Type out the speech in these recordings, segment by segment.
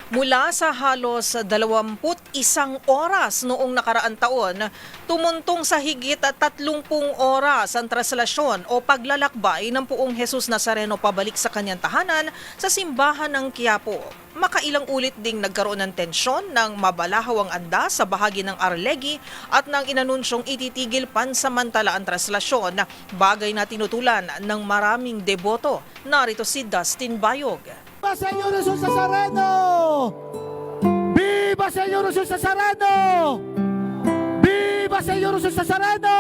Mula sa halos 21 oras noong nakaraang taon, tumuntong sa higit 30 oras ang traslasyon o paglalakbay ng Poong Jesus Nazareno pabalik sa kanyang tahanan sa simbahan ng Quiapo. Makailang ulit ding nagkaroon ng tensyon ng mabalahaw ang andas sa bahagi ng Arlegui at nang inanunsyong ititigil pansamantala ang traslasyon, bagay na tinutulan ng maraming deboto. Narito si Dustin Bayog. ¡Viva Señor Jesús Nazareno! ¡Viva Señor Jesús Nazareno! ¡Viva Señor Jesús Nazareno!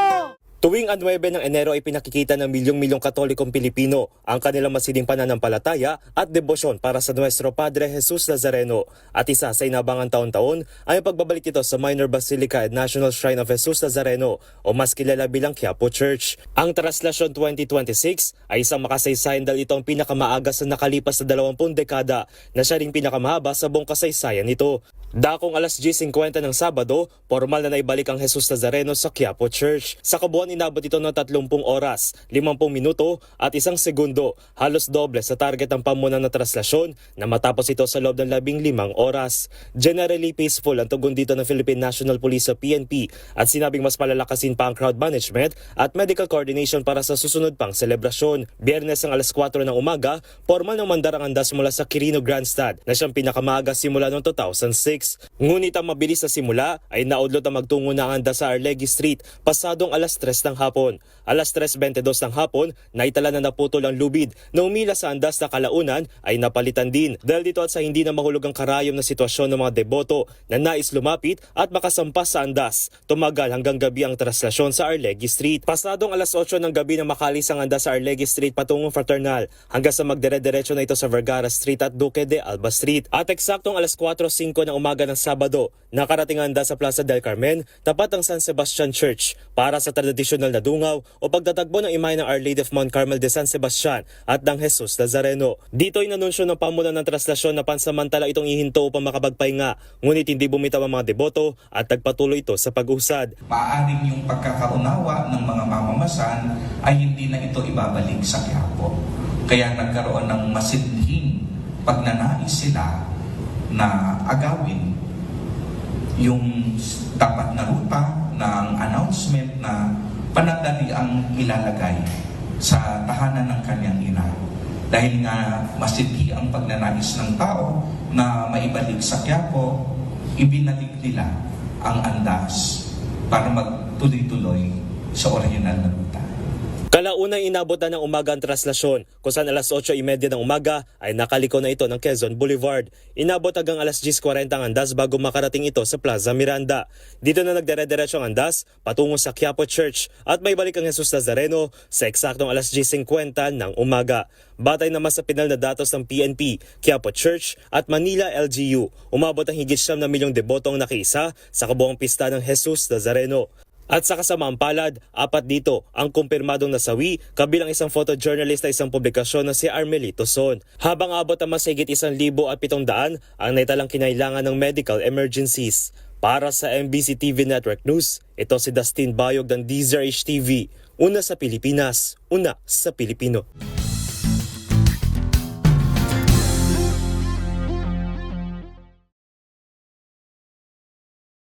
Tuwing 9 ng Enero ay pinakikita ng milyong-milyong Katolikong Pilipino ang kanilang masining pananampalataya at debosyon para sa Nuestro Padre Jesus Nazareno. At isa sa inabangan taon-taon ay ang pagbabalik nito sa Minor Basilica at National Shrine of Jesus Nazareno o mas kilala bilang Quiapo Church. Ang Traslasyon 2026 ay isang makasaysayan dahil ito ang pinakamaaga sa nakalipas na 20 dekada na siya ring pinakamahaba sa buong kasaysayan nito. Dakong alas 10:50 ng Sabado, formal na naibalik ang Jesus Nazareno sa Quiapo Church. Sa kabuuan inabot ito ng 30 oras, 50 minuto at 1 segundo, halos doble sa target ng pamunang na traslasyon na matapos ito sa loob ng 15 oras. Generally peaceful ang tugon dito ng Philippine National Police o PNP at sinabing mas palalakasin pa ang crowd management at medical coordination para sa susunod pang selebrasyon. Biyernes ng alas 4 ng umaga, formal ng mandar ang andas mula sa Quirino Grandstand na siyang pinakamaaga simula noong 2006. Ngunit ang mabilis na simula ay naudlot ang magtungo na ang andas sa Arlegui Street pasadong alas 3 ng hapon. Alas 3:22 ng hapon, naitala na naputol ang lubid na umila sa andas na kalaunan ay napalitan din. Dahil dito at sa hindi na mahulog ang karayom na sitwasyon ng mga deboto na nais lumapit at makasampas sa andas, tumagal hanggang gabi ang traslasyon sa Arlegui Street. Pasadong alas 8 ng gabi na makalis ang andas sa Arlegui Street patungong Fraternal hanggang sa magdire-diretso na ito sa Vergara Street at Duque de Alba Street. At eksaktong alas 4:05 ng umaga ng Sabado, nakarating ang andas sa Plaza del Carmen, tapat ang San Sebastian Church para sa tradisyonal na dungaw o pagtatagbo ng imahe ng Our Lady of Mount Carmel de San Sebastian at ng Jesus Nazareno. Dito inanunsyo ng pamunan ng traslasyon na pansamantala itong ihinto upang makapagpahinga, ngunit hindi bumitaw ang mga deboto at nagpatuloy ito sa pag-usad. Maaring yung pagkakaunawa ng mga mamamasan ay hindi na ito ibabalik sa Quiapo. Kaya nagkaroon ng masidhing pagnanais sila na agawin yung dapat na ruta ng announcement na panandali ang ilalagay sa tahanan ng kanyang ina. Dahil nga masidhi ang pagnanais ng tao na maibalik sa Quiapo, ibinalik nila ang andas para magtuloy-tuloy sa original na ruta. Kalaunang inabot na ng umaga ang traslasyon, kung saan alas 8:30 ng umaga ay nakaliko na ito ng Quezon Boulevard. Inabot hanggang alas 10:40 ang andas bago makarating ito sa Plaza Miranda. Dito na nagdire-diretso ang andas patungo sa Quiapo Church at may balik ang Jesus Nazareno sa eksaktong alas 10:50 ng umaga. Batay naman sa pinal na datos ng PNP, Quiapo Church at Manila LGU, umabot ang higit 9 milyong debotong nakiisa sa kabuuang pista ng Jesus Nazareno. At sa kasamaang palad, 4 dito ang kumpirmadong nasawi kabilang isang photojournalist na isang publikasyon na si Armelito Son. Habang abot ang mas higit 1,700 ang naitalang kinailangan ng medical emergencies. Para sa MBC TV Network News, ito si Dustin Bayog ng DZRH TV. Una sa Pilipinas, una sa Pilipino.